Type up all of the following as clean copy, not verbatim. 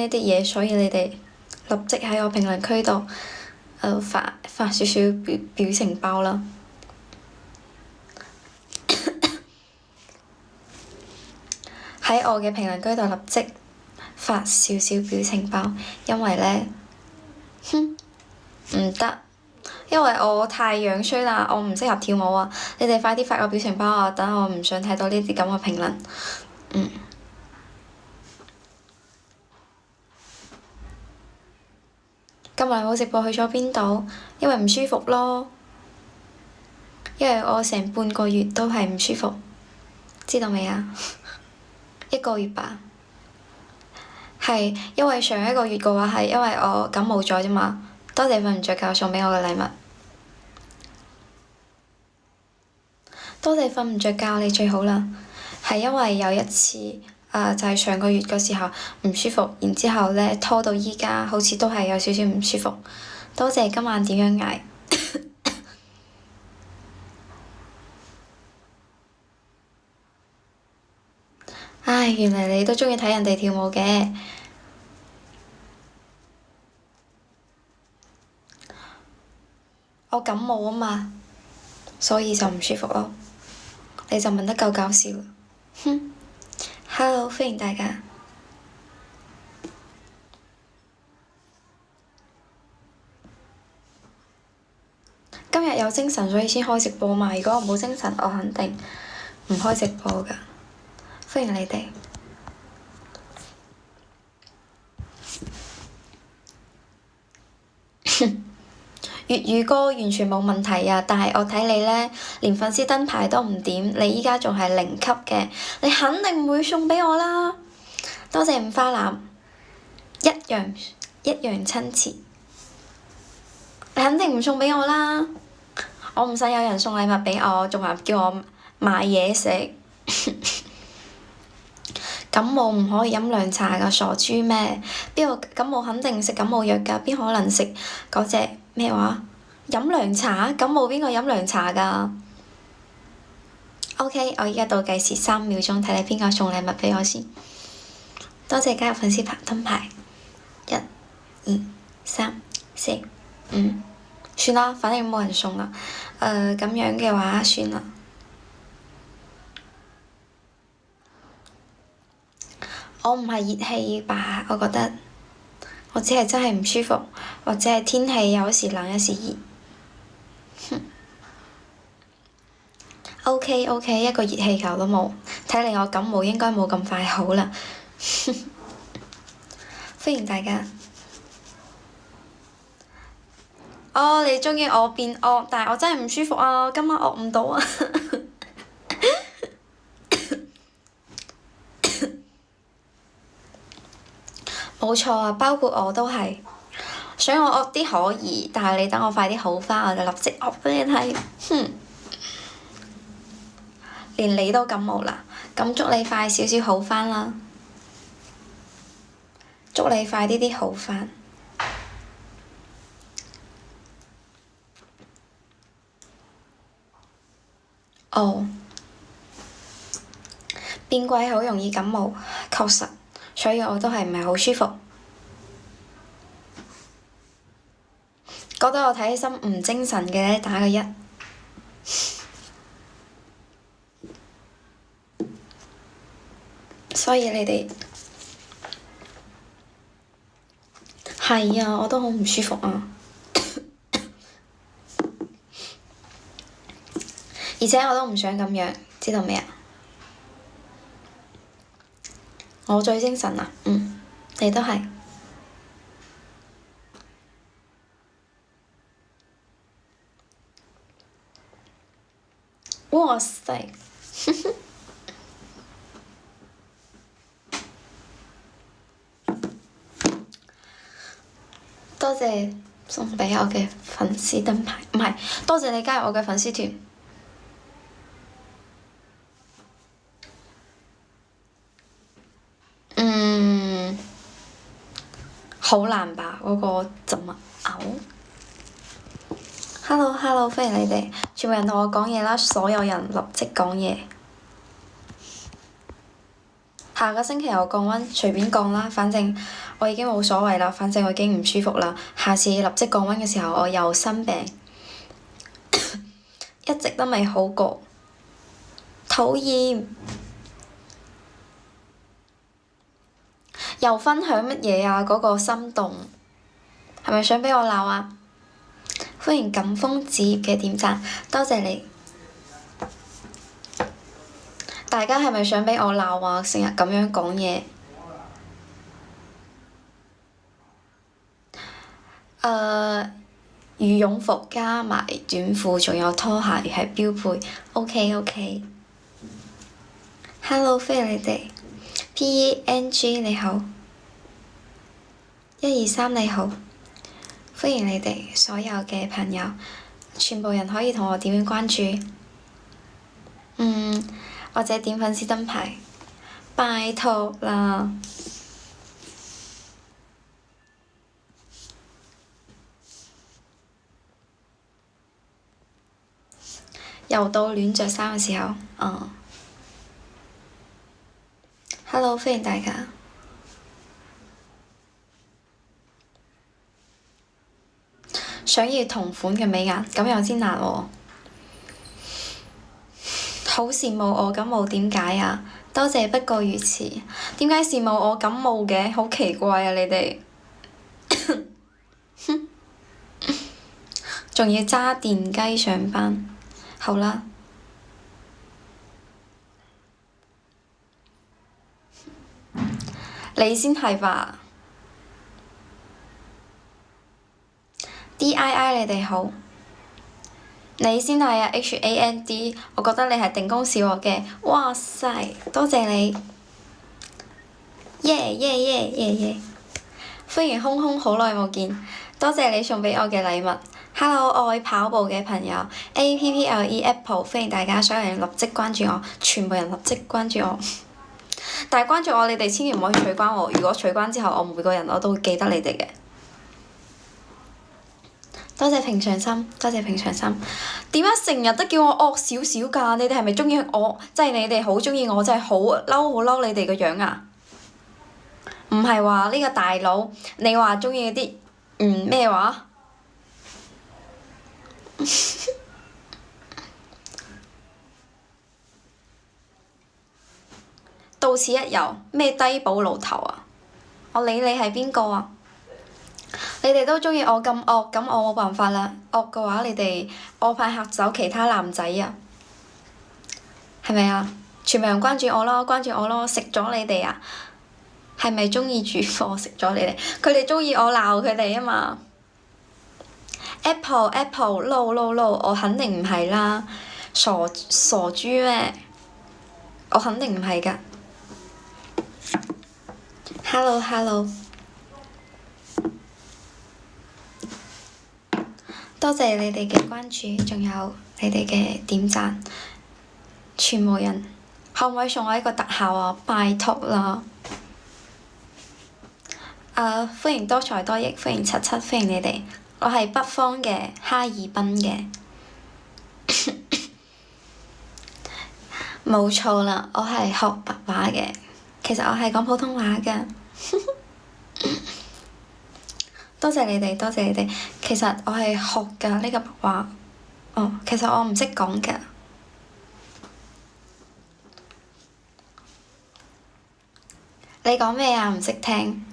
啲嘢，所以你哋立即喺我評論區度發少少表情包啦。喺我嘅評論區度立即發少少表情包，因為咧，唔得，因為我太樣衰啦，我唔適合跳舞啊！你哋快啲發個表情包啊！等我唔想睇到呢啲咁嘅評論。今日冇直播去咗邊度？因為唔舒服咯，因為我成半個月都係唔舒服，知道未啊？1個月吧。係因為上一個月嘅話係因為我感冒咗啫嘛。多謝瞓唔着覺送畀我嘅禮物。多謝瞓唔着覺，你最好啦。係因為有一次就係上個月嘅時候唔舒服，然之後咧拖到依家，好似都係有少少唔舒服。多謝今晚點樣捱？唉，原來你都鍾意睇人哋跳舞嘅。我感冒啊嘛，所以就唔舒服咯。你就問得夠搞笑。Hello，歡迎大家。今日有精神所以先開直播嘛，如果我冇精神，我肯定唔開直播㗎。歡迎你哋。粵語歌完全冇問題啊，但係我睇你咧，連粉絲燈牌都唔點，你依家仲係0級嘅，你肯定唔會送畀我啦。多謝五花腩，一樣親切，你肯定唔送畀我啦。我唔使有人送禮物畀我，仲話叫我買嘢食。感冒唔可以飲涼茶㗎，傻豬咩？邊個感冒肯定食感冒藥㗎？邊可能食嗰隻咩話？飲涼茶？感冒邊個飲涼茶㗎？OK，我而家倒計時3秒鐘，睇你邊個送禮物畀我先。多謝加入粉絲燈牌，1、2、3、4、5，算啦，反正冇人送啦。咁樣嘅話算啦。我唔係熱氣吧？我覺得我只係真係唔舒服，或者係天氣有時冷有時熱。OK，一個熱氣球都冇，睇嚟我感冒應該冇咁快好啦。歡迎大家。哦，你鍾意我變惡，但係我真係唔舒服啊！今晚惡唔到啊。冇錯啊，包括我都係。想我惡啲可以，但係你等我快啲好返，我就立即惡畀你睇。連你都感冒啦，咁祝你快少少好返啦。祝你快啲好返。哦，變季好容易感冒，確實，所以我都係唔係好舒服。覺得我睇起身唔精神嘅咧，打個1。所以你哋係啊，我都好唔舒服啊。而且我都唔想咁樣，知道未啊？我最精神啦，你都係。哇塞！多謝送畀我嘅粉絲燈牌，唔係，多謝你加入我嘅粉絲團。好難吧？嗰個怎麼嘔？Hello，歡迎你哋，全部人同我講嘢啦！所有人立即講嘢。下個星期有降溫，隨便降啦，反正我已經冇所謂啦，反正我已經唔舒服啦。下次立即降溫嘅時候，我又生病，一直都未好過，討厭。又分享乜嘢啊？嗰個心動係咪想畀我鬧啊？歡迎感風子嘅點讚，多謝你。大家係咪想畀我鬧啊？成日咁樣講嘢。羽絨服加埋短褲，仲有拖鞋係標配。OK。Hello，歡迎你哋。PENG 你好，123你好，歡迎你哋所有嘅朋友，全部人可以同我點樣關注？或者點粉絲燈牌，拜託啦！又到亂着衫嘅時候，Hello，歡迎大家。想要同款嘅美顏，咁有啲難喎。好羨慕我感冒點解啊？多謝不過如此。點解羨慕我感冒嘅？好奇怪啊！你哋，仲要揸電雞上班。好啦，你先係吧？DII 你哋好，你先係啊！HAND，我覺得你係定公示我嘅，哇塞，多謝你，耶！歡迎空空，好耐冇見，多謝你送畀我嘅禮物。Hello，愛跑步嘅朋友，APPLE Apple，歡迎大家，所有人立即關注我，全部人立即關注我。但係關注我，你哋千祈唔可以取關我。如果取關之後，我每個人我都會記得你哋嘅。多謝平常心，多謝平常心。點解成日都叫我惡少少㗎？你哋係咪鍾意我？即係你哋好鍾意我，真係好嬲你哋個樣啊！唔係話呢個大佬，你話鍾意嗰啲咩話？到此一遊，咩低保露頭啊？我理你係邊個啊？你哋都鍾意我咁惡，咁我冇辦法啦。惡嘅話，你哋我派嚇走其他男仔啊，係咪啊？全部人關注我咯，關注我咯，食咗你哋啊！係咪鍾意煮貨食咗你哋？佢哋鍾意我鬧佢哋啊嘛。Apple no，我肯定唔係啦，傻豬咩？我肯定唔係㗎。Hello，多謝你哋嘅關注，仲有你哋嘅點讚，全部人可唔可以送我一個特效啊？拜託啦！歡迎多才多藝，歡迎77，歡迎你哋。我係北方嘅哈爾濱嘅，冇錯啦，我係學白話嘅。其實我係講普通話㗎。多謝你哋，多謝你哋。其實我係學㗎呢個白話。其實我唔識講㗎。你講咩啊？唔識聽。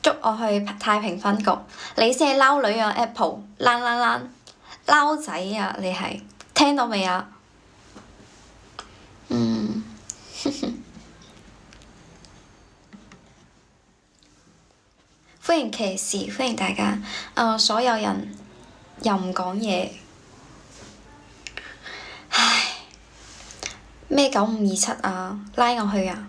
捉我去太平分局，你先係撈女啊 Apple，撈仔啊你係，聽到未啊？歡迎騎士，歡迎大家。所有人又唔講嘢，唉，咩9527啊？拉我去啊！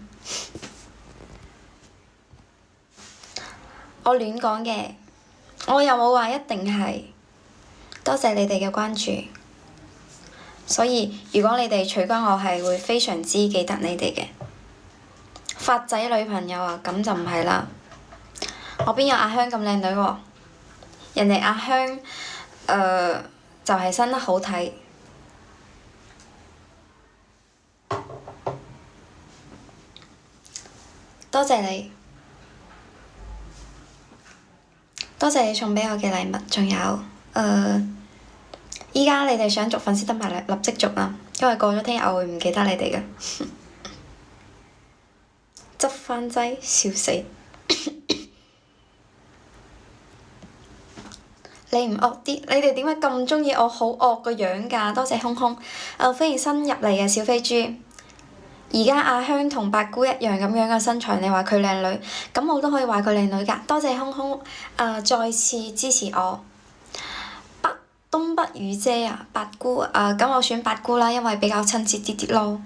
我亂講嘅，我又冇話一定係。多謝你哋嘅關注，所以如果你哋取關我係會非常之記得你哋嘅。發仔女朋友啊，咁就唔係啦。我邊有阿香咁靚女喎？人哋阿香就係生得好睇。多謝你。多謝你送畀我嘅禮物，仲有依家你哋想續粉絲燈牌立即續啦，因為過咗聽日我會唔記得你哋嘅。執番劑，笑死！你唔惡啲？你哋點解咁鍾意我好惡個樣㗎？多謝空空，歡迎新入嚟嘅小飛豬。而家阿香同白姑一樣咁樣嘅身材，你話佢靚女，咁我都可以話佢靚女㗎。多謝空空，再次支持我。東北雨姐啊，白姑咁我選白姑啦，因為比較親切啲啲咯。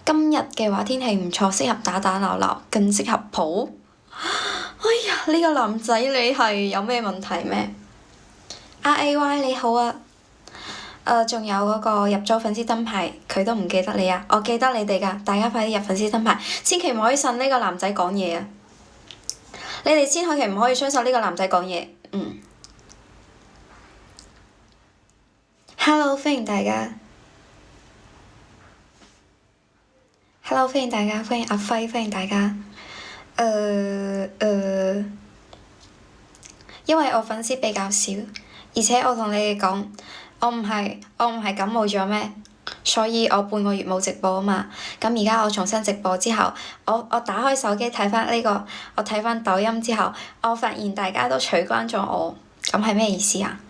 今日嘅話天氣唔錯，適合打打鬧鬧，更適合抱。哎呀，呢個男仔你係有咩問題咩？RAY 你好啊，仲有嗰個入咗粉絲燈牌，佢都唔記得你啊！我記得你哋㗎，大家快啲入粉絲燈牌，千祈唔可以信呢個男仔講嘢啊！你哋千祈唔可以相信呢個男仔講嘢。Hello， 歡迎大家。Hello， 歡迎大家，歡迎阿輝，歡迎大家。因為我粉絲比較少，而且我同你哋講，我唔係感冒咗咩？所以我半個月冇直播啊嘛。咁而家我重新直播之後，我打開手機睇翻呢個，我睇翻抖音之後，我發現大家都取關咗我，咁係咩意思啊？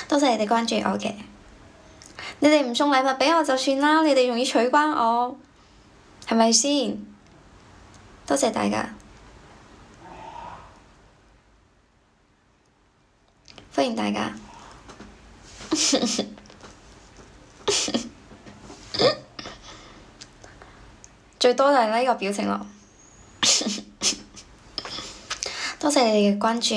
多謝你哋關注我嘅，你哋唔送禮物畀我就算啦，你哋仲要取關我，係咪先？多謝大家，歡迎大家。最多就係呢個表情咯。多謝你哋嘅關注。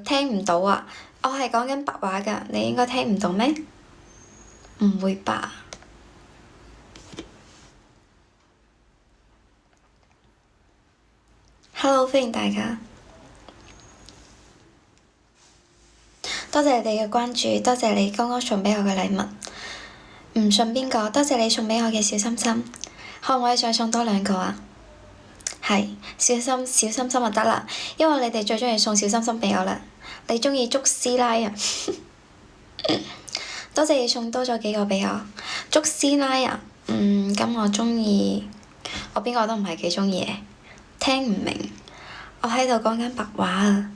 聽唔到啊！我係講緊白話㗎，你應該聽唔到咩？唔會吧？Hello，歡迎大家，多謝你哋嘅關注，多謝你剛剛送畀我嘅禮物。唔信邊個？多謝你送畀我嘅小心心，可唔可以再送多2個啊？係小心心就得啦，因為你哋最鍾意送小心心畀我啦。你鍾意捉師奶啊？多謝你送多咗幾個畀我。捉師奶啊？咁我鍾意，我邊個都唔係幾鍾意嘅，聽唔明。我喺度講緊白話啊！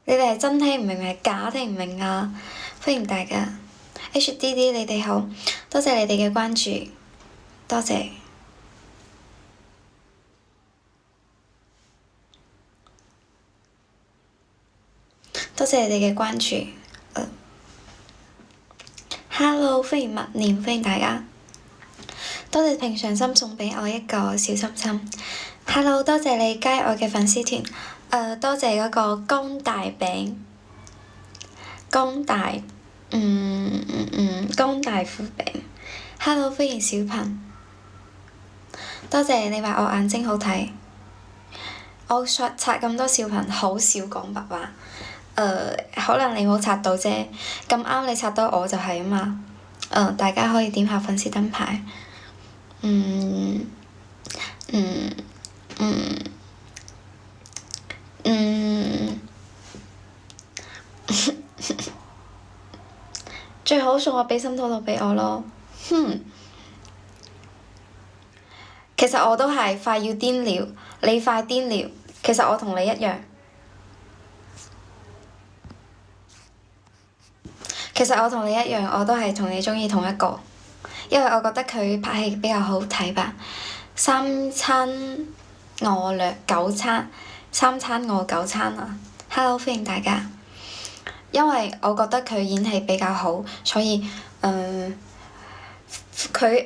你哋係真聽唔明係假聽唔明啊？歡迎大家 HDD， 你哋好，多謝你哋嘅關注，多謝。多謝你哋嘅關注。Hello， 歡迎默念，歡迎大家。多謝平常心送畀我一個小心心。Hello， 多謝你加入我嘅粉絲團。多謝嗰個江大餅，江大夫餅。Hello， 歡迎小鵬。多謝你話我眼睛好睇。我刷咁多小鵬，好少講白話。可能你冇刷到啫，咁啱你刷到我就係啊嘛。大家可以點下粉絲燈牌。最好送個比心套套畀我咯。其實我都係快要癲了，你快癲了。其實我同你一樣。我都係同你鍾意同一個，因為我覺得佢拍戲比較好睇吧。三餐餓九餐，三餐餓九餐啊 ！Hello， 歡迎大家。因為我覺得佢演戲比較好，所以佢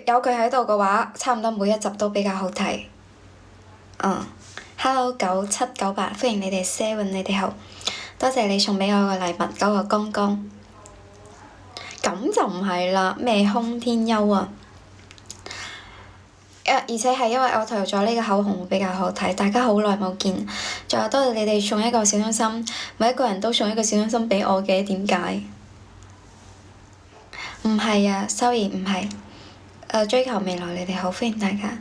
喺度嘅話，差唔多每一集都比較好睇。Hello， 9798，歡迎你哋 Seven， 你哋好，多謝你送畀我嘅禮物嗰個剛剛。咁就唔係啦，咩空天優啊！而且係因為我塗咗呢個口紅會比較好睇，大家好耐冇見，仲有多謝你哋送一個小心心，每一個人都送一個小心心畀我嘅，點解？唔係啊，sorry，唔係。追求未來，你哋好，歡迎大家。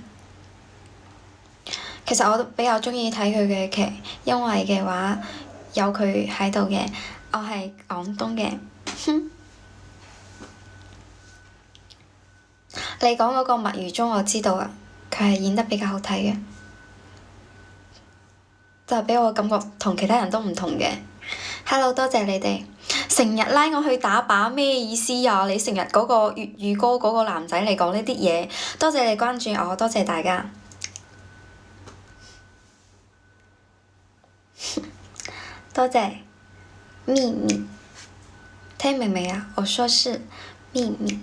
其實我都比較鍾意睇佢嘅劇，因為嘅話有佢喺度嘅。我係廣東嘅。你講嗰個墨魚鐘我知道啊，佢係演得比較好睇嘅，就係畀我感覺同其他人都唔同嘅。Hello，多謝你哋。成日拉我去打靶咩意思啊？你成日嗰個粵語歌嗰個男仔嚟講呢啲嘢，多謝你關注我，多謝大家。多謝秘密，聽明未啊？我說是秘密。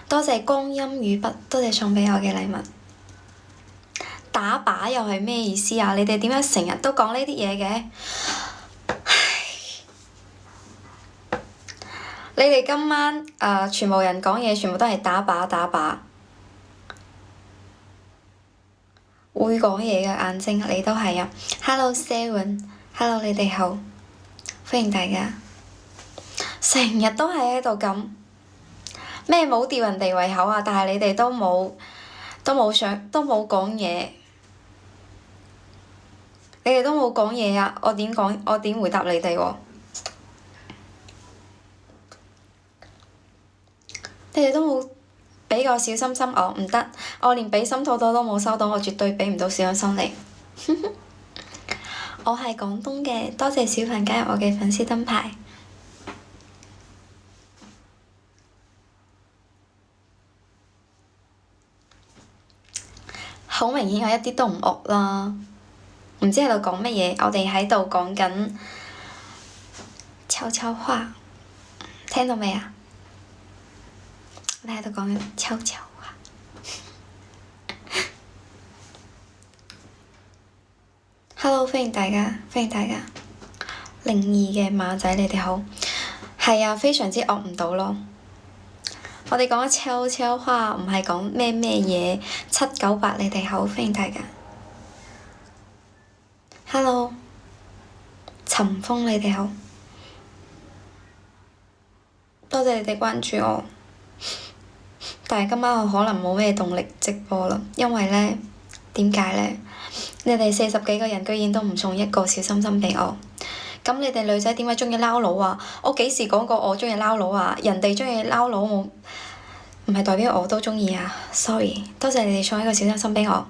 多謝光陰與筆，多謝送畀我嘅禮物。打靶又係咩意思啊？你哋點解成日都講呢啲嘢嘅？你哋今晚全部人講嘢，全部都係打靶打靶。會講嘢嘅眼睛，你都係啊。Hello Seven，Hello 你哋好，歡迎大家。成日都係喺度咁咩冇吊人哋胃口啊！但係你哋都冇講嘢，你哋都冇講嘢啊！我點回答你哋喎？你哋都冇畀個小心心我，唔得，我連畀心妥妥都冇收到，我絕對畀唔到小心心你。我係廣東嘅，多謝小凡加入我嘅粉絲燈牌。好明顯，我一啲都唔惡啦，唔知喺度講乜嘢。我哋喺度講緊悄悄話，聽到未啊？我哋喺度講緊悄悄話。Hello，歡迎大家，歡迎大家。靈異嘅馬仔，你哋好。係啊，非常之惡唔到咯。我哋講緊悄悄話，唔係講咩嘢。798，你哋好，歡迎大家。Hello，陳峰，你哋好，多謝你哋關注我。但係今晚我可能冇咩動力直播啦，因為咧，點解咧？你哋40幾個人居然都唔送一個小心心畀我，咁你哋女仔點解鍾意撈佬啊？我幾時講過我鍾意撈佬啊？人哋鍾意撈佬冇，唔係代表我都鍾意啊 ！Sorry， 多謝你哋送一個小心心畀我。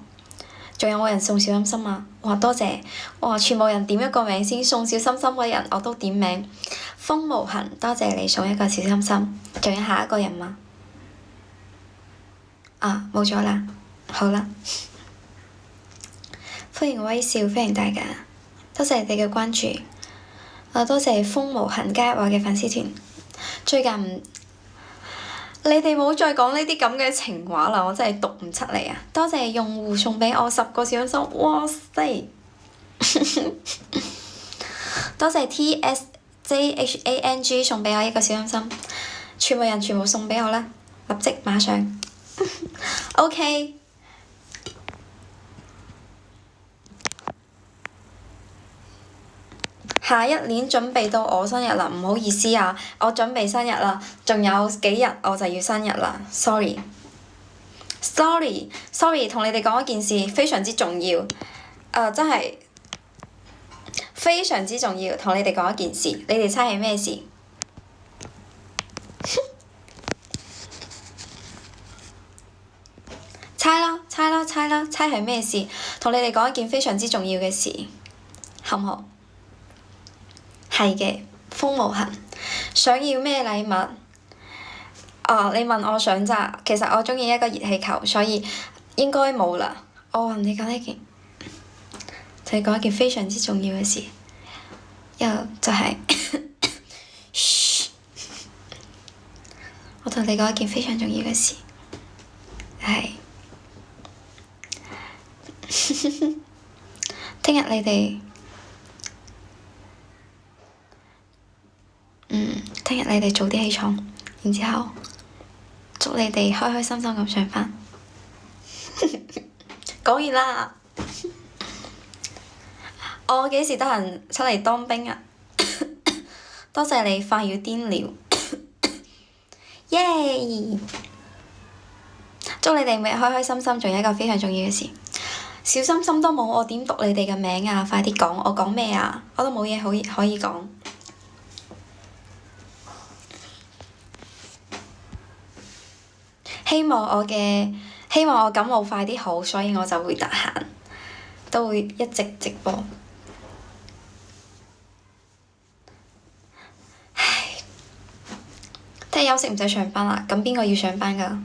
仲有冇人送小心心啊？哇，多謝！哇，全部人點一個名先，送小心心嘅人我都點名。風無痕，多謝你送一個小心心。仲有下一個人嗎？啊，冇咗啦，好啦。歡迎微笑，歡迎大家，多謝你哋嘅關注。多謝風無痕加入我嘅粉絲團。最近你哋冇再講呢啲咁嘅情話啦，我真係讀唔出嚟啊！多謝用戶送畀我10個小心心，哇塞！多謝 TSJHANG 送畀我一個小心心，全部人全部送畀我啦，立即馬上。OK。下一年準備到我生日啦，唔好意思啊，我準備生日啦，仲有幾日我就要生日啦，sorry，同你哋講一件事，非常之重要，真係非常之重要，同你哋講一件事，你哋猜係咩事？猜啦，猜係咩事？同你哋講一件非常之重要嘅事，好唔好？係嘅，風無痕。想要咩禮物？你問我想咋？其實我鍾意一個熱氣球，所以應該冇啦。我同你講一件，就係講一件非常之重要嘅事，又就係，我同你講一件非常重要嘅事，係，聽日你哋。聽日你哋早啲起床，然之後祝你哋開開心心咁上班。講完啦，我幾時得閒出嚟當兵啊？多謝你快要癲了，耶！祝你哋每日開開心心，仲有一個非常重要嘅事，小心心都冇，我點讀你哋嘅名啊？快啲講，我講咩啊？我都冇嘢可以講。希望我感冒快啲好，所以我就會得閒，都會一直直播。唉，聽日休息唔使上班啦，咁邊個要上班㗎？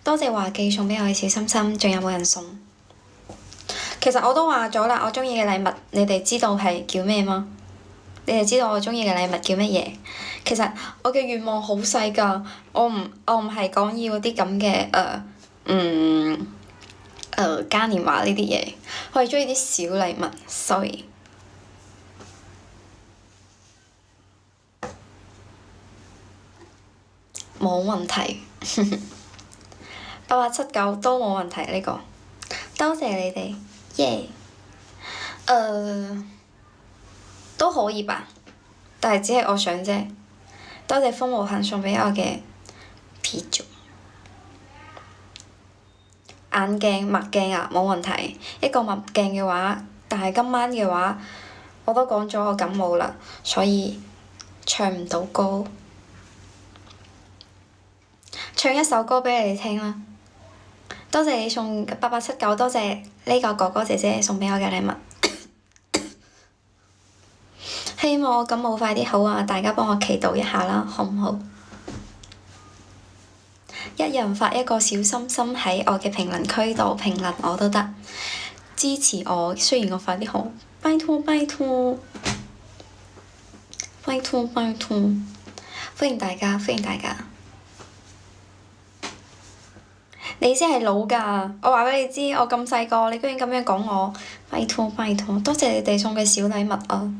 多謝華記送畀我嘅小心心，仲有冇人送？其實我都話咗啦，我鍾意嘅禮物，你哋知道係叫咩嗎？你哋知道我鍾意嘅禮物叫乜嘢？其實我嘅願望好細㗎，我唔係講要啲咁嘅嘉年華呢啲嘢，我係鍾意啲小禮物，sorry。冇問題。8879都冇問題呢個，多謝你哋，耶！都可以吧，但係只係我想啫。多謝風無痕送畀我嘅啤酒。眼鏡、墨鏡啊，冇問題。一個墨鏡嘅話，但係今晚嘅話，我都講咗我感冒啦，所以唱唔到歌。唱一首歌畀你哋聽啦。多謝你送8879，多謝呢個哥哥姐姐送畀我嘅禮物。希望我感冒快啲好啊！大家幫我祈禱一下啦，好唔好？一人發一個小心心喺我嘅評論區度評論我都得，支持我。雖然我快啲好，拜託拜託，拜託拜託，歡迎大家，歡迎大家。你先係老㗎，我話畀你知，我咁細個，你居然咁樣講我，拜託拜託，多謝你哋送嘅小禮物啊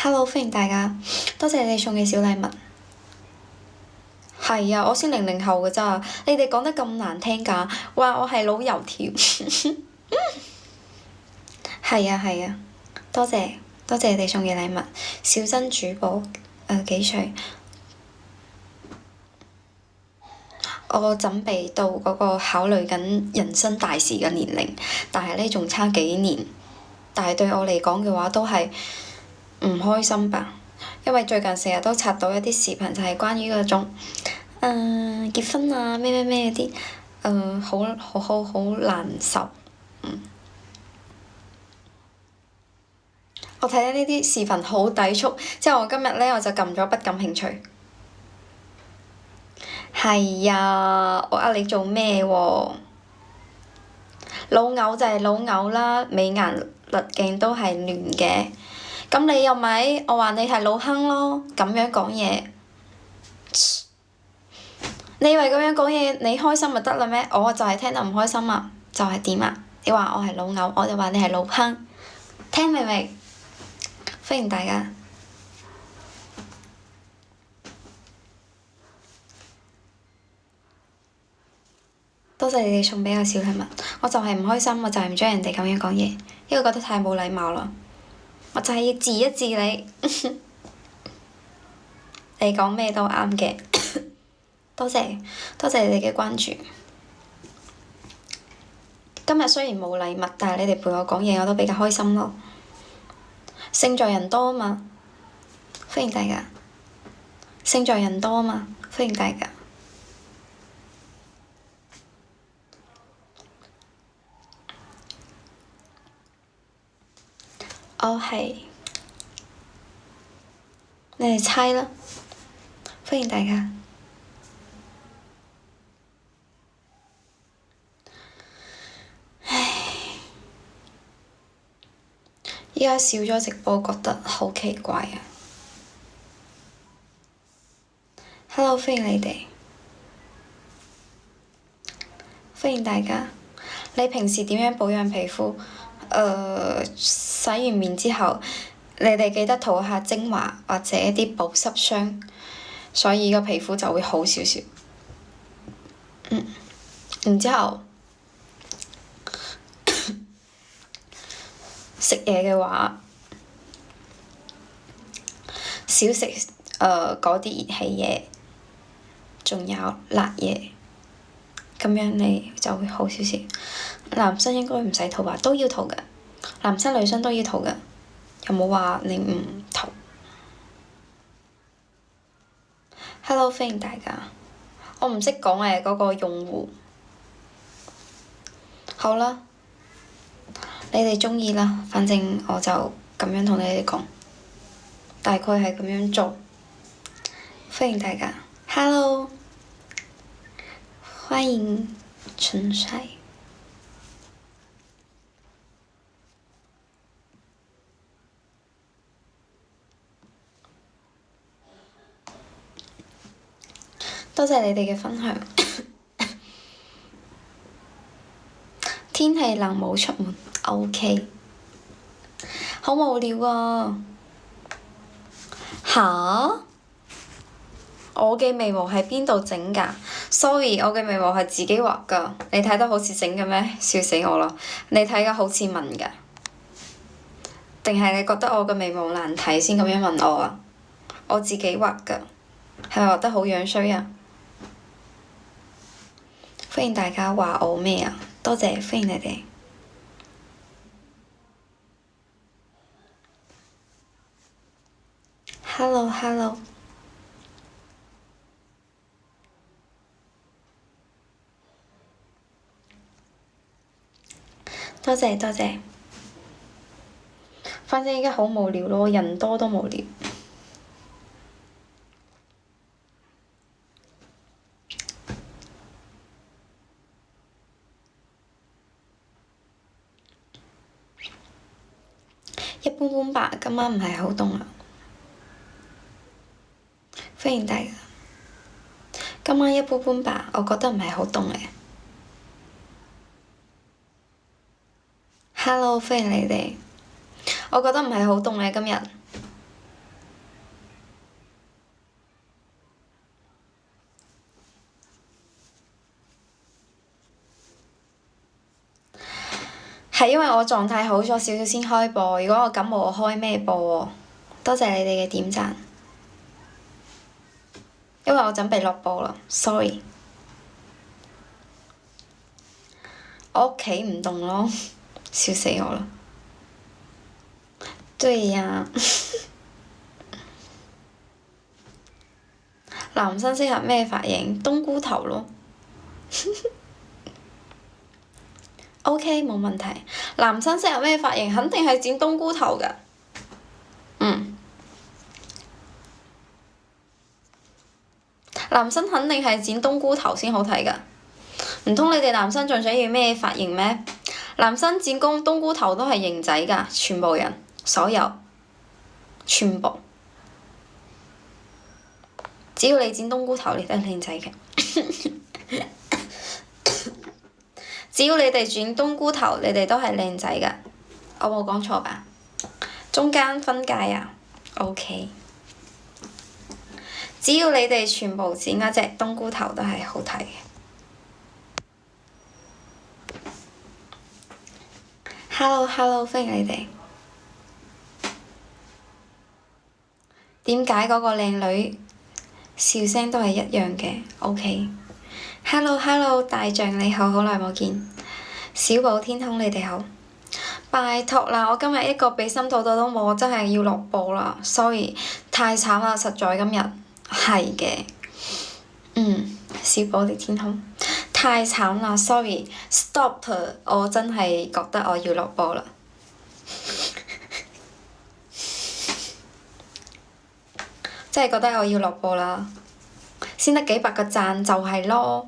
！Hello， 歡迎大家，多謝你哋送嘅小禮物。係啊，我先00後㗎咋，你哋講得咁難聽㗎，話我係老油條。係啊係啊，多謝你哋送嘅禮物，小珍主播幾歲？我準備到嗰個考慮緊人生大事嘅年齡，但係呢仲差幾年，但係對我嚟講嘅話都係唔開心吧，因為最近成日都刷到一啲視頻，就係關於嗰種結婚啊咩嗰啲，好難受。我睇到呢啲視頻好抵觸，之後我今日呢，我就撳咗不感興趣。係啊，我呃你做咩喎？老牛就係老牛啦，美顏濾鏡都係亂嘅。咁你又咪？我話你係老坑咯，咁樣講嘢。你以為咁樣講嘢你開心咪得啦咩？我就係聽得唔開心啊，就係點啊？你話我係老牛，我就話你係老坑，聽明未？歡迎大家。多謝你哋送畀我小禮物，我就係唔開心，我就係唔中意人哋咁樣講嘢，因為覺得太冇禮貌啦。我就係要治一治你，你講咩都啱嘅。多謝你哋嘅關注。今日雖然冇禮物，但係你哋陪我講嘢，我都比較開心咯。勝在人多啊嘛，歡迎大家。勝在人多啊嘛，歡迎大家。我係，你哋猜啦，歡迎大家。唉，依家少咗直播，覺得好奇怪啊。Hello，歡迎你哋，歡迎大家。你平時點樣保養皮膚？洗完面之後，你哋記得塗下精華或者一啲保濕霜，所以個皮膚就會好少少。然之後食嘢嘅話，少食嗰啲熱氣嘢，仲有辣嘢，咁樣你就會好少少。男生應該唔使塗吧？都要塗㗎，男生女生都要塗㗎，有冇話你唔塗？Hello，歡迎大家。我唔識講嗰個用戶。好啦，你哋鍾意啦，反正我就咁樣同你哋講，大概係咁樣做。歡迎大家，Hello，歡迎陳帥。多謝你哋嘅分享。天氣冷冇出門，OK。好無聊啊！吓？我嘅眉毛係邊度整㗎？Sorry，我嘅眉毛係自己畫㗎。你睇得好似整嘅咩？笑死我啦！你睇嘅好似紋㗎，定係你覺得我嘅眉毛難睇先咁樣問我啊？我自己畫㗎，係咪畫得好樣衰啊？歡迎大家話我咩啊？多謝，歡迎你哋。Hello。多謝。反正而家好無聊咯，人多都無聊。一般般吧，今晚唔係好凍啊。歡迎大家。今晚一般般吧，我覺得唔係好凍嘅。Hello，歡迎你哋。我覺得唔係好凍嘅今日。係因為我狀態好咗少少先開播，如果我感冒我開咩播喎？多謝你哋嘅點讚。因為我準備落播啦，sorry。我屋企唔凍咯，笑死我啦。對呀。男生適合咩髮型？冬菇頭咯。OK，冇問題。男生適合咩髮型？肯定係剪冬菇頭㗎。男生肯定係剪冬菇頭先好睇㗎。唔通你哋男生仲想要咩髮型咩？男生剪冬菇頭都係型仔㗎，全部人，所有，全部。只要你剪冬菇頭，你都係靚仔嘅。只要你哋剪冬菇頭，你哋都係靚仔㗎。我冇講錯吧？中間分界啊？OK。只要你哋全部剪嗰隻冬菇頭都係好睇嘅。Hello，歡迎你哋。點解嗰個靚女笑聲都係一樣嘅？OK。Hello，大象你好，好耐冇見。小寶天空你哋好。拜託啦，我今日一個畀心肚肚都冇，我真係要落播啦，sorry，太慘啦，實在今日係嘅。小寶的天空太慘啦，sorry，stop，我真係覺得我要落播啦。真係覺得我要落播啦，先得幾百個讚就係咯，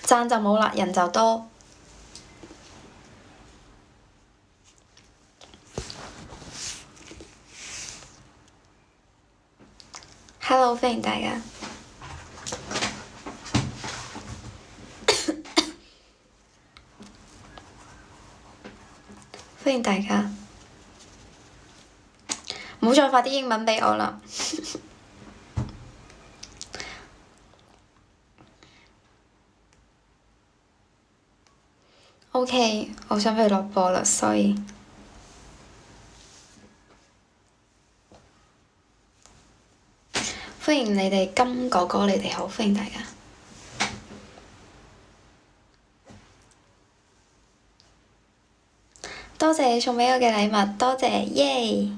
讚就冇啦，人就多。Hello，歡迎大家。歡迎大家。唔好再發啲英文畀我啦。OK，我想去落播啦，所以歡迎你哋金哥哥，你哋好，歡迎大家。多謝你送畀我嘅禮物，多謝，耶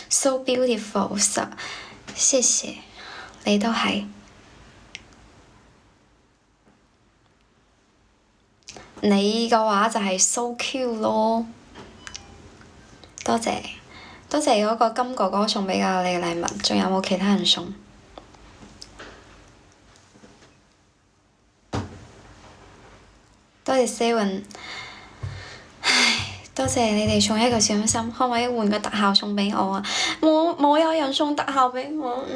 ！So beautiful，謝謝，你都係。你嘅話就係 so cute 咯，多謝，多謝嗰個金哥哥送畀我你嘅禮物，仲有冇其他人送？多謝 Seven，唉，多謝你哋送一個小心心，可唔可以換個特效送畀我啊？冇有人送特效畀我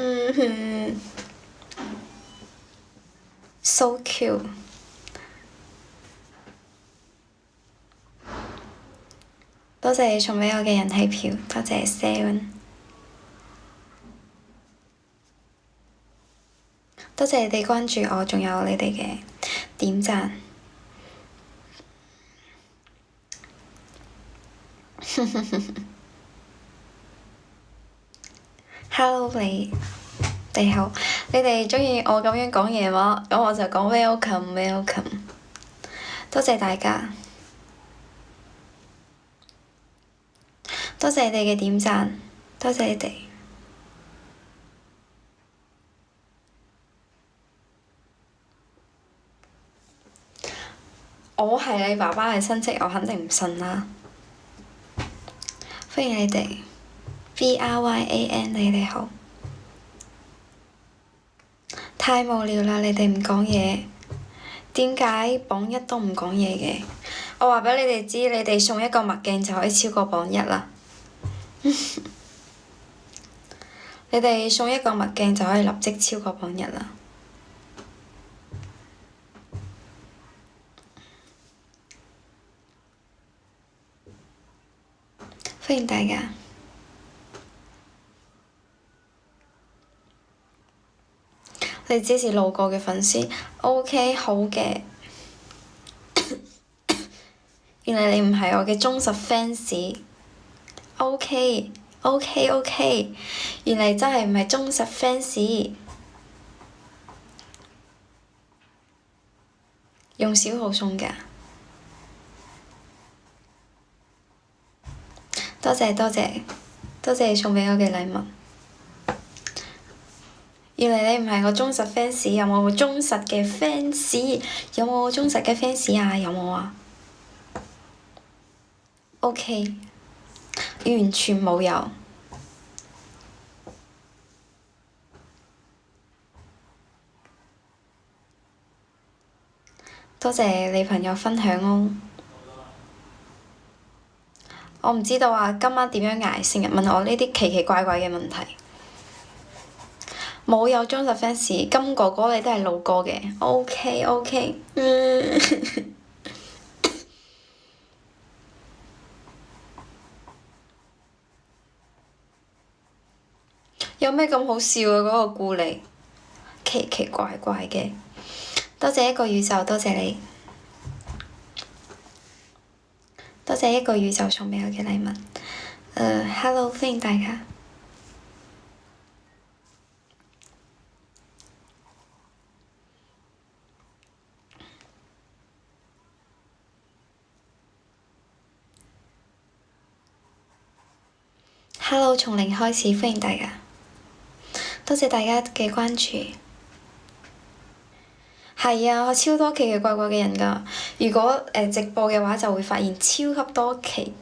，so cute，多謝你送畀我嘅人氣票，多謝 Seven，多謝你哋關注我，仲有你哋嘅點讚。Hello，你好，你哋鍾意我咁樣講嘢嗎？咁我就講 welcome，多謝大家，多謝你哋嘅點讚，多謝你哋。我係你爸爸嘅親戚，我肯定唔信啦。歡迎你哋，Bryan，你哋好。太無聊啦！你哋唔講嘢，點解榜一都唔講嘢嘅？我話畀你哋知，你哋送一個墨鏡就可以超過榜一啦。你哋送一個墨鏡就可以立即超過榜一啦。歡迎大家。你只是路過嘅粉絲，OK，好嘅。原來你唔係我嘅忠實 fans，OK，原來真係唔係忠實 fans。用小號送㗎，多謝你送畀我嘅禮物。原來你唔係我忠實 fans，有冇忠實嘅 fans？有冇忠實嘅 fans 啊？有冇啊？OK，完全冇有。多謝你朋友分享哦。我唔知道啊，今晚點樣捱？成日問我呢啲奇奇怪怪嘅問題。冇有忠實 fans，金哥哥你都係路過嘅，OK，有咩咁好笑啊？嗰個故嚟，奇奇怪怪嘅。多謝一個宇宙，多謝你，多謝一個宇宙送畀我嘅禮物。Hello，歡迎大家。Hello，從零開始，歡迎大家，多謝大家嘅關注。係啊，我超多奇奇怪怪嘅人㗎。如果直播嘅話，就會發現超級多奇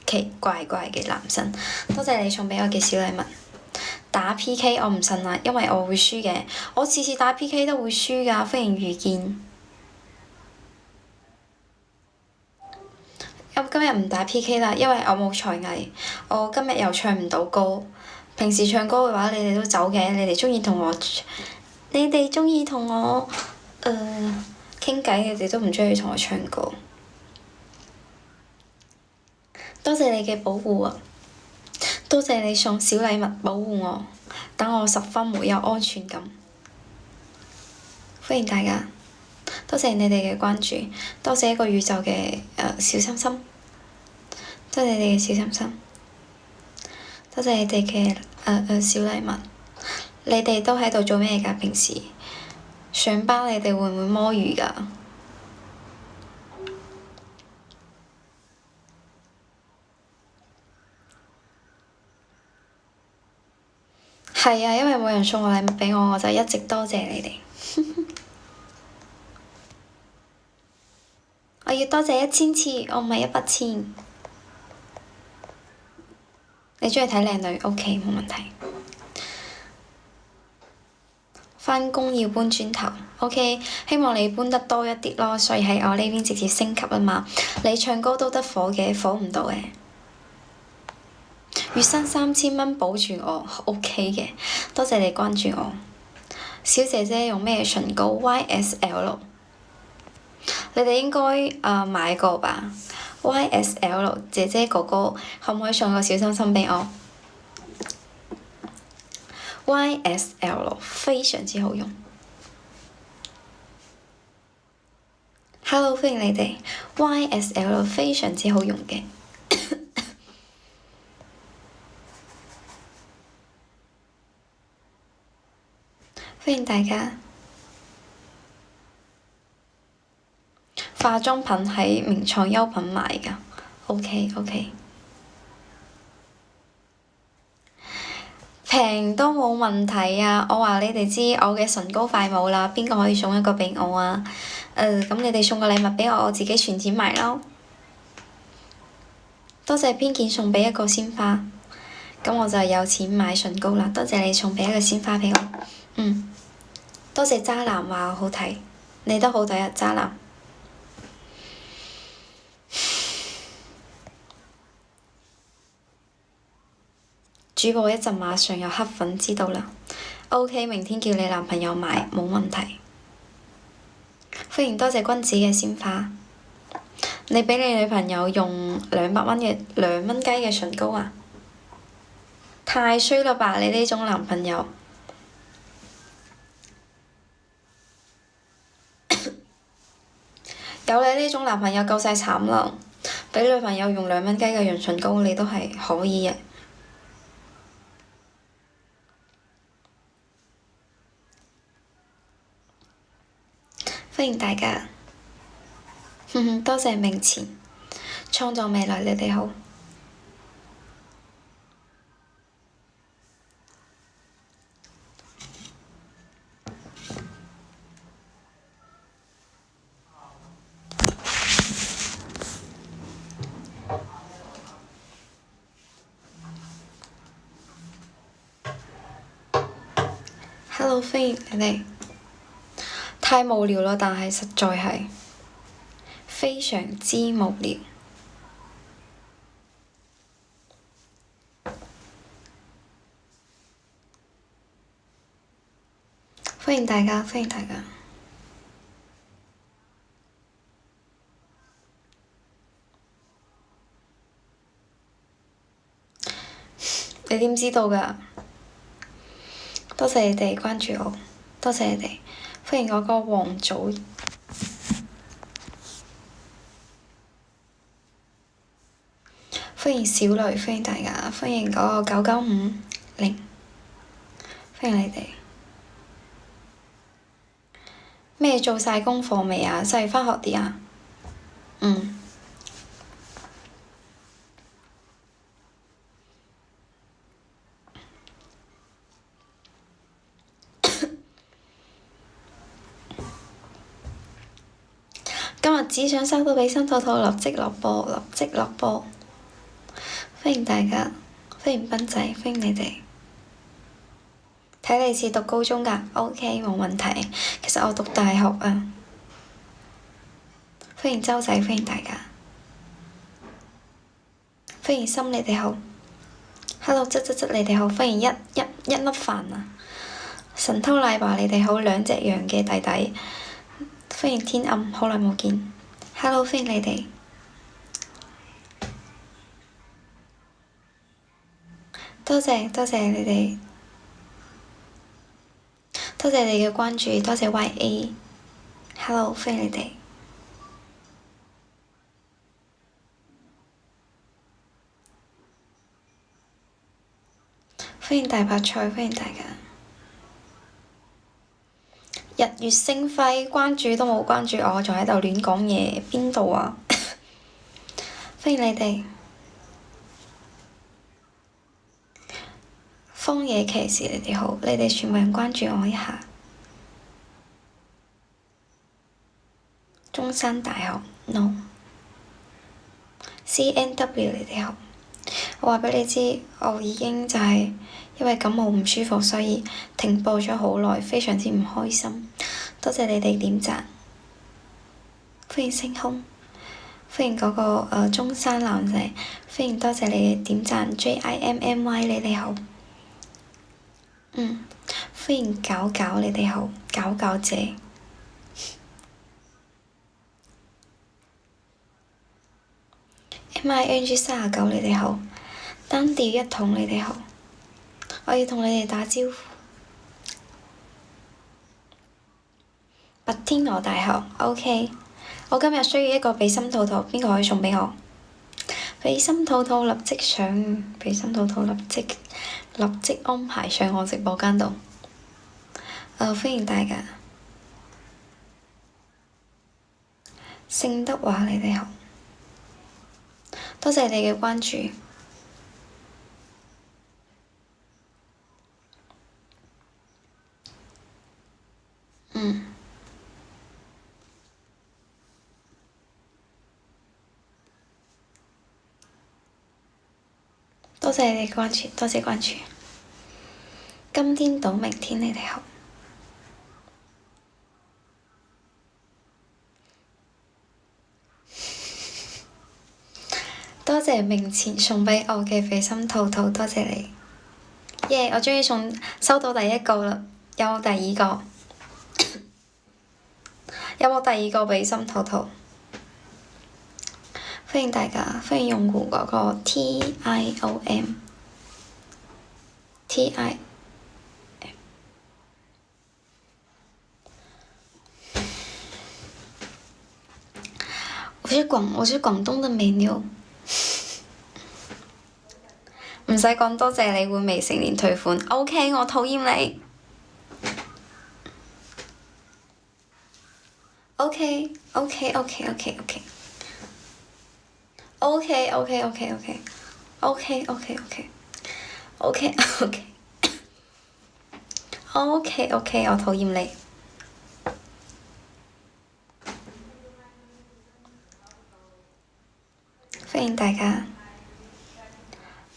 奇怪怪嘅男生。多謝你送畀我嘅小禮物。打 PK 我唔信啦，因為我會輸嘅。我次次打 PK 都會輸㗎。歡迎遇見。今日唔打 PK 啦，因為我冇才藝，我今日又唱唔到歌。平時唱歌嘅話，你哋都走嘅，你哋鍾意同我傾偈，你哋都唔鍾意同我唱歌。多謝你嘅保護啊！多謝你送小禮物保護我，等我十分沒有安全感。歡迎大家，多謝你哋嘅關注，多謝一個宇宙嘅小心心，多謝你哋嘅小心心，多謝你哋嘅小禮物。你哋都喺度做咩㗎？平時上班你哋會唔會摸魚㗎？係啊，因為冇人送我禮物畀我，我就一直多謝你哋。我要多謝1000次，我唔係100次。你鍾意睇靚女？OK，冇問題。返工要搬磚頭，OK，希望你搬得多一啲咯，所以喺我呢邊直接升級啊嘛。你唱歌都得火嘅，火唔到嘅。月薪3000蚊保住我，OK 嘅，多謝你關注我。小姐姐用咩唇膏？YSL，你哋應該買過吧？YSL 姐姐哥哥可唔可以送個小心心畀我？YSL 非常之好用。Hello，歡迎你哋。YSL 非常之好用嘅。歡迎大家。化妝品喺名創優品買㗎。OK。平都冇問題啊！我話你哋知，我嘅唇膏快冇啦，邊個可以送一個畀我啊？咁你哋送個禮物畀我，我自己存錢買咯。多謝偏見送畀一個鮮花，咁我就有錢買唇膏啦。多謝你送畀一個鮮花畀我。多謝渣男話我好睇，你都好睇啊，渣男。主播一陣馬上有黑粉知道啦。OK， 明天叫你男朋友買冇問題。歡迎多謝君子嘅鮮花。你畀你女朋友用2蚊雞嘅唇膏啊？太衰啦吧！你呢種男朋友。有你呢種男朋友夠晒慘啦！畀女朋友用2蚊雞嘅潤唇膏，你都係可以嘅。歡迎大家，多謝明前創造未來，你哋好。Hello，歡迎你哋。太無聊啦，但係實在係非常之無聊。歡迎大家，歡迎大家。你點知道㗎？多謝你哋關注我，多謝你哋。歡迎我個王祖，歡迎小雷，歡迎大家，歡迎嗰個9950，歡迎你哋。咩做晒功課未啊？就係返學啲啊？今日只想收到畀心兔兔，立即落波，立即落波。歡迎大家，歡迎斌仔，歡迎你哋。睇你似讀高中㗎，OK，冇問題。其實我讀大學啊。歡迎周仔，歡迎大家。歡迎心，你哋好。Hello，你哋好。歡迎一粒飯啊。神偷奶爸，你哋好。2隻羊嘅弟弟。歡迎天暗，好耐冇見。Hello，歡迎你哋。多謝你哋，多謝你嘅關注，多謝 YA。Hello，歡迎你哋。歡迎大白菜，歡迎大家。日月星輝，關注都冇關注我，仲喺度亂講嘢，邊度啊？歡迎你哋。荒野騎士，你哋好，你哋全部人關注我一下。中山大學 no。CNW 你哋好，我話畀你知，我已經就係因為感冒唔舒服，所以停播咗好耐，非常之唔開心。多謝你哋點讚，歡迎星空，歡迎嗰個中山男仔，歡迎多謝你哋點讚 JIMMY 你哋好。歡迎搞搞你哋好，搞搞姐。MING39你哋好，單調一筒你哋好，我要同你哋打招呼。白天鵝大學 OK，我今日需要一個比心兔兔，邊個可以送畀我？比心兔兔立即上，比心兔兔立即安排上我直播間度。歡迎大家。聖德華你哋好。多謝你嘅關注。多謝你嘅關注，多謝關注。今天到明天你哋好。多謝明前送畀我嘅比心兔兔，多謝你。耶！我終於收到第一個啦，有冇第二個？有冇第二個比心兔兔？歡迎大家，歡迎用戶嗰個 TIOM。我是廣東的美妞。唔使講多謝你會未成年退款。OK，我討厭你。OK。我討厭你。歡迎大家。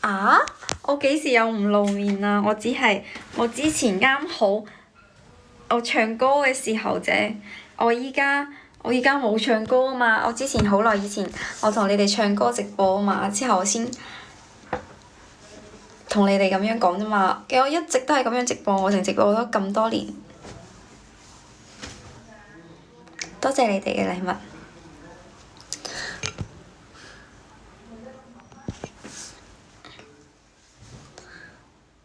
啊！我幾時有唔露面啊？我之前啱好我唱歌嘅時候啫。我依家冇唱歌啊嘛。我之前好耐以前，我同你哋唱歌直播啊嘛，之後我先同你哋咁樣講啫嘛。我一直都係咁樣直播，我成直播咗咁多年。多謝你哋嘅禮物。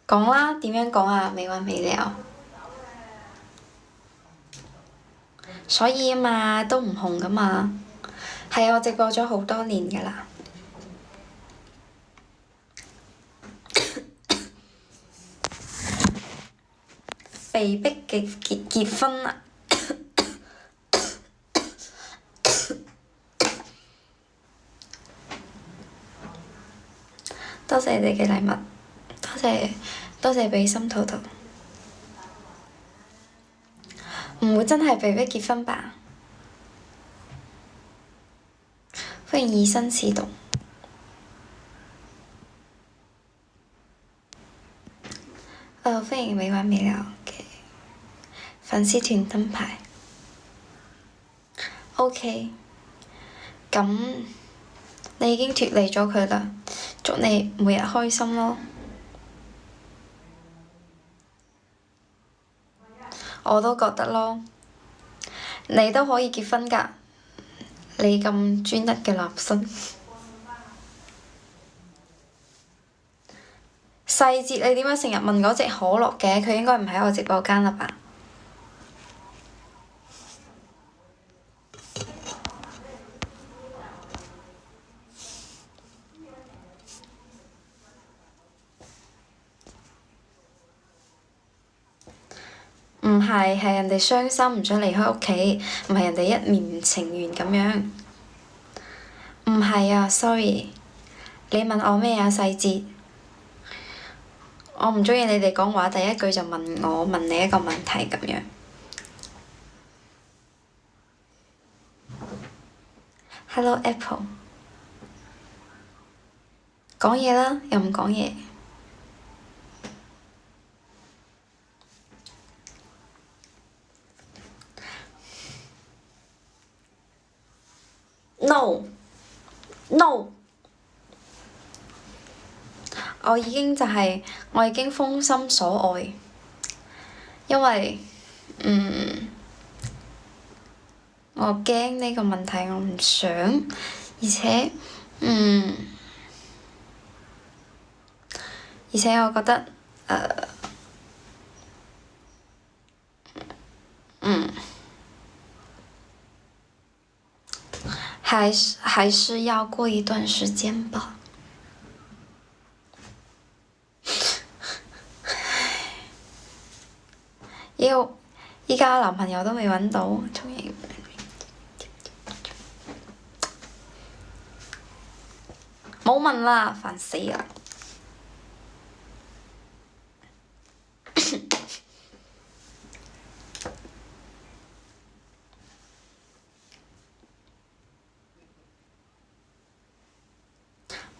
講啦，點樣講啊？沒完沒了。所以啊嘛，都唔紅噶嘛。係啊，我直播咗好多年噶啦。被逼結婚啦！多謝你哋嘅禮物，多謝比心兔兔。唔會真係被逼結婚吧？歡迎以身試毒。歡迎沒完沒了嘅粉絲團燈牌。OK，咁你已經脫離咗佢啦，祝你每日開心咯。我都覺得咯，你都可以結婚㗎，你咁專一嘅立身。細節你點解成日問嗰隻可樂嘅？佢應該唔喺我直播間啦吧？係，係人哋傷心唔想離開屋企，唔係人哋一面唔情願咁樣。唔係啊，sorry。你問我咩啊？細節。我唔鍾意你哋講話，第一句就問我，問你一個問題咁樣。Hello Apple。講嘢啦，又唔講嘢。No。No。我已經封心所愛，因為我驚呢個問題，我唔想，而且我覺得還是要過一段時間吧。依家男朋友都未揾到，仲要冇問啦，煩死啦！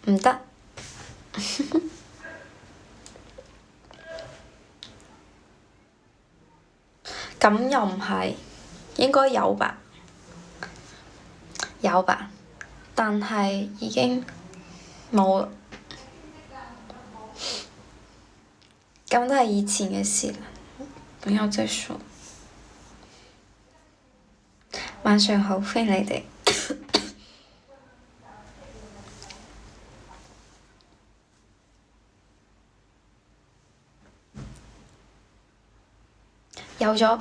唔得。咁又唔係，應該有吧？有吧？但係已經冇啦。咁都係以前嘅事啦，不要再說。晚上好，歡迎你哋。有咗，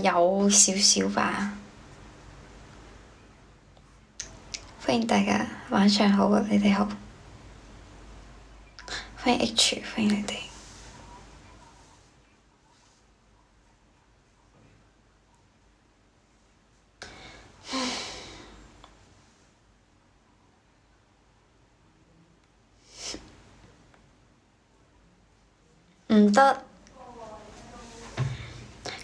有少少吧。歡迎大家，晚上好啊！你哋好。歡迎 H，歡迎你哋。唔得。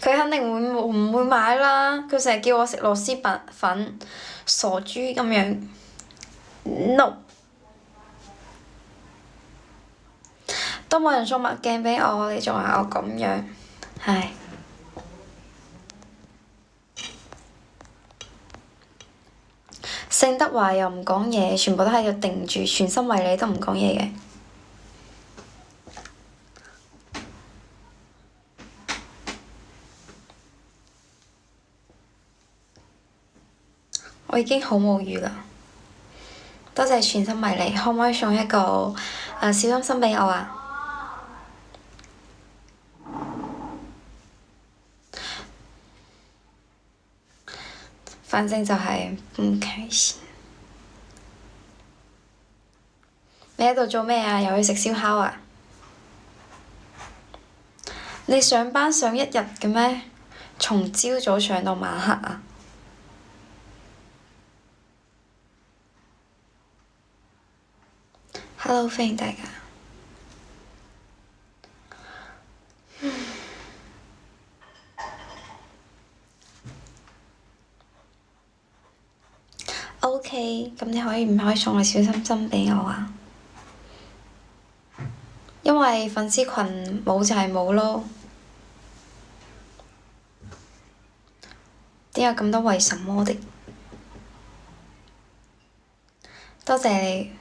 佢肯定唔會買啦，佢成日叫我食螺絲粉，傻豬咁樣。No。都冇人送墨鏡畀我，你仲話我咁樣，唉。聖德華又唔講嘢，全部都喺度定住，全心為你都唔講嘢嘅。我已經好無語啦，多謝全心為你，可唔可以送一個小心心畀我啊？反正就係唔開心。你喺度做咩啊？又去食燒烤啊？你上班上一日嘅咩？從朝早上到晚黑啊？Hello，歡迎大家。OK，咁你可以唔可以送個小心心畀我啊？因為粉絲群冇就係冇咯。點有咁多為什麼的？多謝你，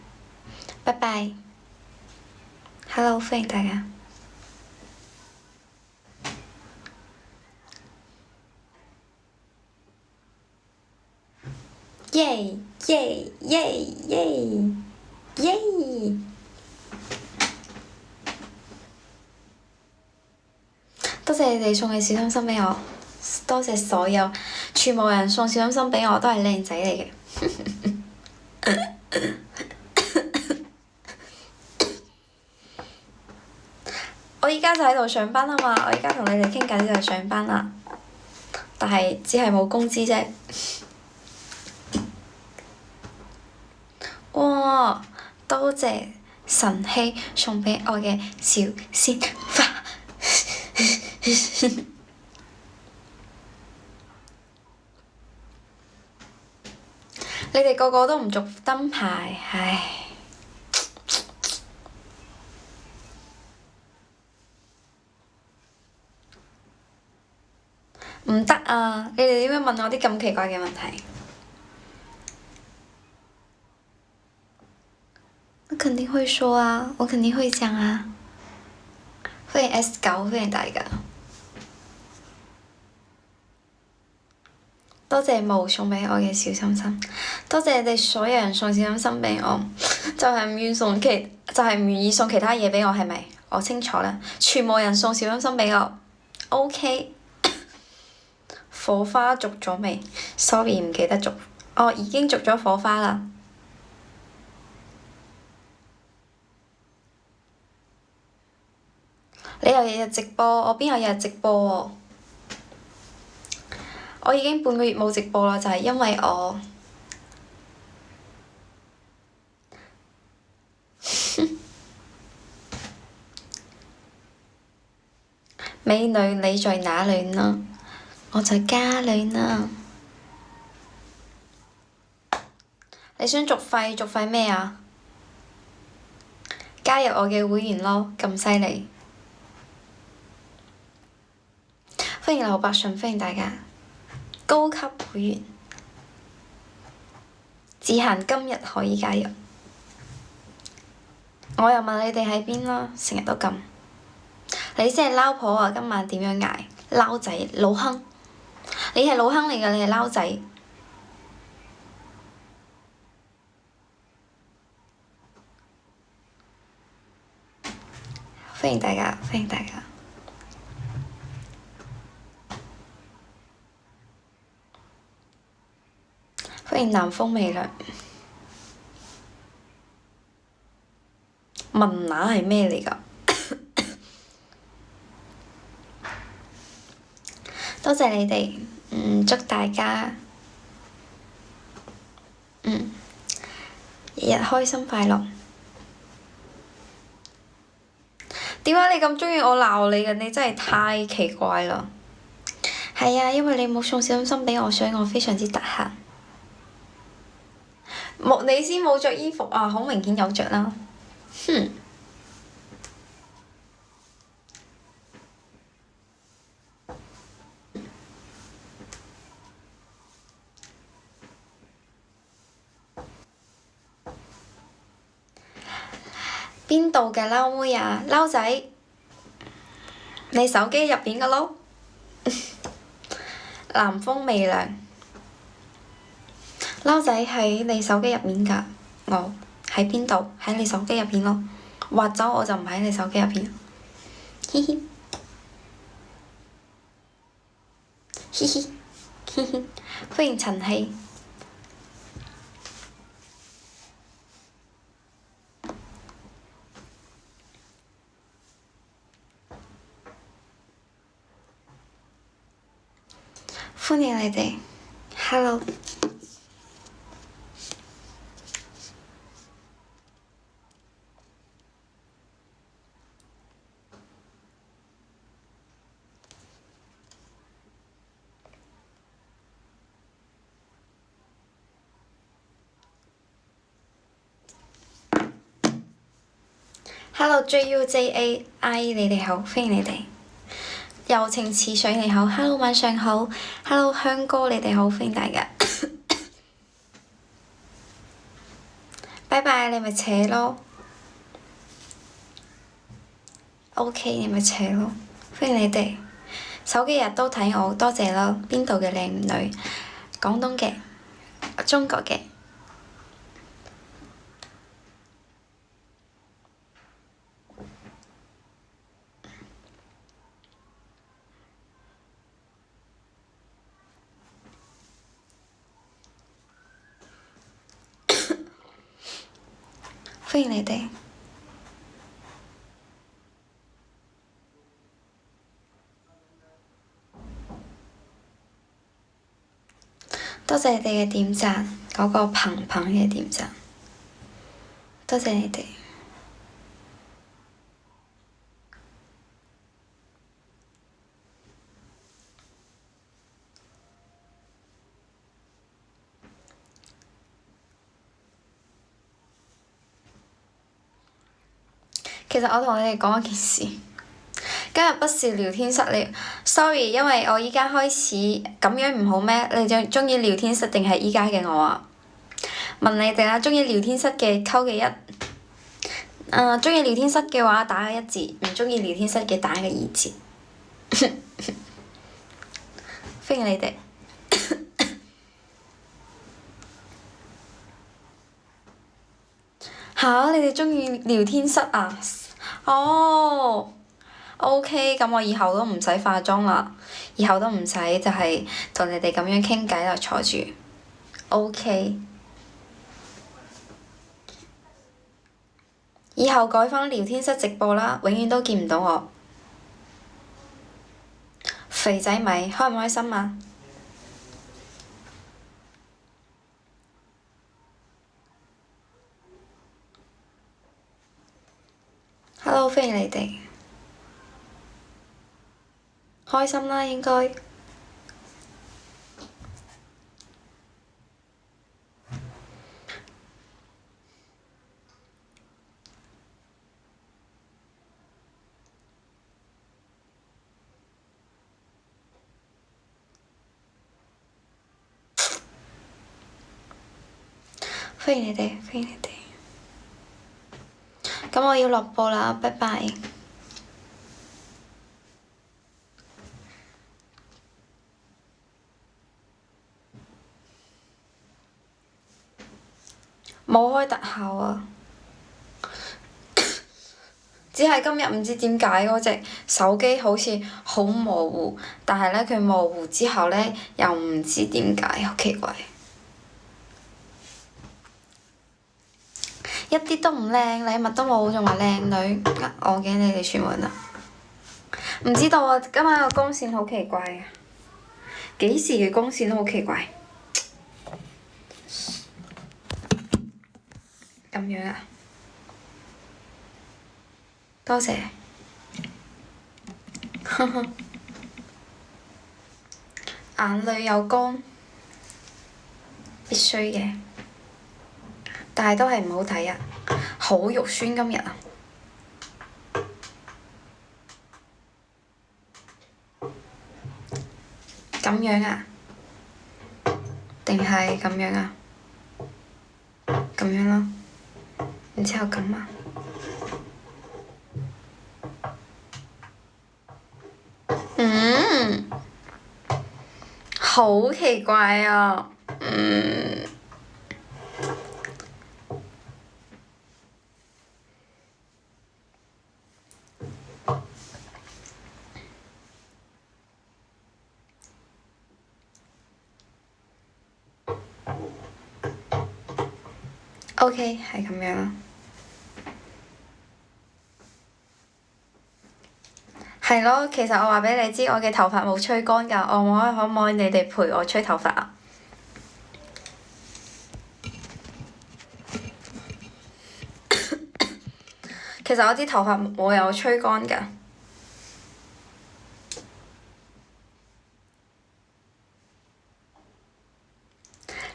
拜拜。Hello，歡迎大家。耶耶耶耶耶！多謝你哋送嘅小心心畀我，多謝所有全部人送小心心畀我，都係靚仔嚟嘅。我依家就喺度上班啊嘛，我依家同你哋傾偈就係上班啦，但係只係冇工資啫。哇！多謝晨曦送畀我嘅小鮮花。你哋個個都唔續燈牌，唉。唔得啊！你哋點解問我啲咁奇怪嘅問題？我肯定會說啊，我肯定會講啊。歡迎 S9，歡迎大家。多謝霧送畀我嘅小心心，多謝你哋所有人送小心心畀我，就係唔願意送其他嘢畀我，係咪？我清楚啦，全部人送小心心畀我，OK。火花續咗未？Sorry，唔記得續。哦，已經續咗火花啦。你又日日直播，我邊有日日直播喎？我已經半個月冇直播啦，就係因為我美女你在哪裏呢？我在家裏呢。你想續費咩啊？加入我嘅會員咯，咁犀利！歡迎劉百順，歡迎大家。高級會員，只限今日可以加入。我又問你哋喺邊啦，成日都咁。你先係撈婆啊！今晚點樣捱？撈仔老坑，你係老坑嚟㗎，你係撈仔。歡迎大家，歡迎大家。歡迎南風微涼。文拿係咩嚟㗎？多謝你哋，祝大家日日開心快樂。點解你咁鍾意我鬧你嘅？你真係太奇怪啦！係啊，因為你冇送小心心畀我，所以我非常之得閒。你先冇着衣服啊！好明顯有着啦。哼！邊度嘅撈妹啊？撈仔，你手機入邊嘅咯。南風微涼，撈仔喺你手機入面㗎。我喺邊度？喺你手機入邊咯。劃走我就唔喺你手機入邊。嘻嘻，嘻嘻，嘻嘻，歡迎陳曦。歡迎你哋，Hello。Hello JUJAI，你哋好，歡迎你哋。柔情似水你好，Hello 晚上好，Hello 香哥你哋好，歡迎大家。拜拜，你咪扯咯。OK，你咪扯咯，歡迎你哋。手機日都睇我，多謝啦。邊度嘅靚女？廣東嘅，中國嘅。歡迎你哋。多謝你哋嘅點讚，嗰個鵬鵬嘅點讚，多謝你哋。其實我同你哋講一件事，今日不是聊天室了，sorry，因為我依家開始咁樣唔好咩？你鍾意聊天室定係依家嘅我啊？問你哋啦，鍾意聊天室嘅扣嘅一，鍾意聊天室嘅話打個一字，唔鍾意聊天室嘅打個二字。歡迎你哋。吓？你哋鍾意聊天室啊？哦，OK，咁我以後都唔使化妝啦，以後都唔使就係同你哋咁樣傾偈啦，坐住。OK，以後改返聊天室直播啦，永遠都見唔到我。肥仔米開唔開心啊？Hello，歡迎你哋。開心啦，應該。歡迎你哋，歡迎你哋。咁我要落播啦，拜拜。冇開特效啊！只係今日唔知點解嗰隻手機好似好模糊，但係呢，佢模糊之後呢，又唔知點解，好奇怪。一啲都唔靚，禮物都冇，仲話靚女呃我嘅，你哋全部人啊！唔知道啊，今晚個光線好奇怪啊！幾時嘅光線都好奇怪。咁樣啊？多謝。眼淚有光，必須嘅。但係都係唔好睇啊！好肉酸今日啊！咁樣啊？定係咁樣啊？咁樣咯。然之後咁啊？好奇怪啊！OK，係咁樣啦。係咯，其實我話畀你知，我嘅頭髮冇吹乾㗎，可唔可以你哋陪我吹頭髮啊？其實我啲頭髮冇有吹乾㗎。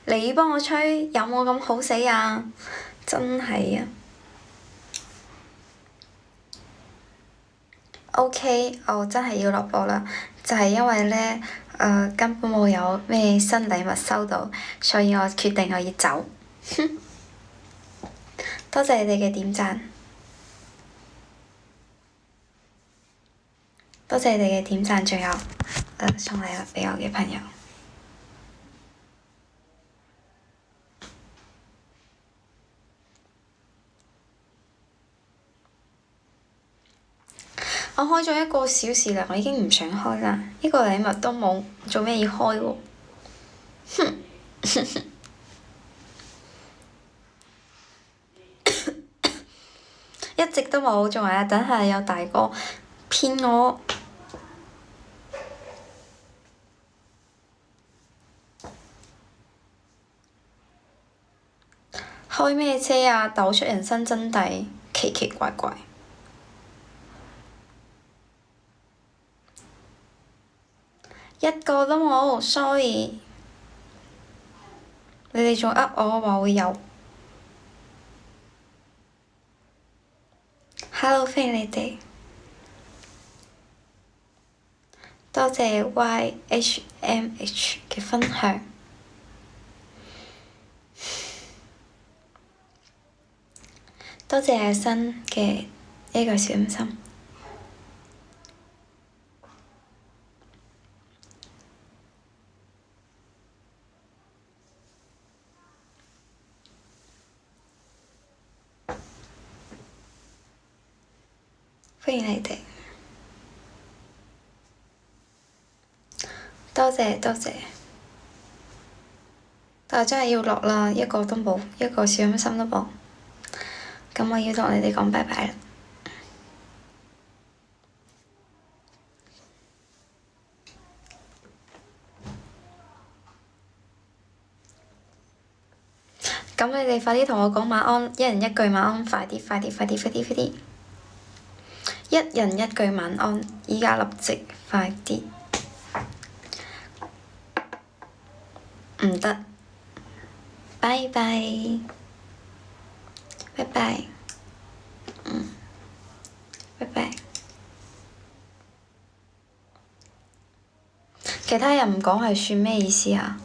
你幫我吹，有冇咁好死啊？真係啊！OK，我真係要落播啦，就係因為呢，根本冇有咩新禮物收到，所以我決定我要走。多謝你哋嘅點讚，多謝你哋嘅點讚，最後送禮物畀我嘅朋友。我開咗1個小時啦，我已經唔想開啦。呢個禮物都冇，做咩要開喎？哼！一直都冇，仲話等下有大哥騙我。開咩車啊？抖出人生真諦，奇奇怪怪。一個都冇，sorry。你哋仲呃我話會有。Hello，歡迎你哋。多謝 YHMH 嘅分享。多謝阿新嘅一個小心心。歡迎你哋。多謝多謝。但係真係要落啦，一個都冇，一個小心心都冇。咁我要同你哋講拜拜啦。咁你哋快啲同我講晚安，一人一句晚安，快啲快啲快啲快啲快啲！一人一句晚安，依家立即快啲！唔得，拜拜，拜拜，拜拜。其他人唔講係算咩意思啊？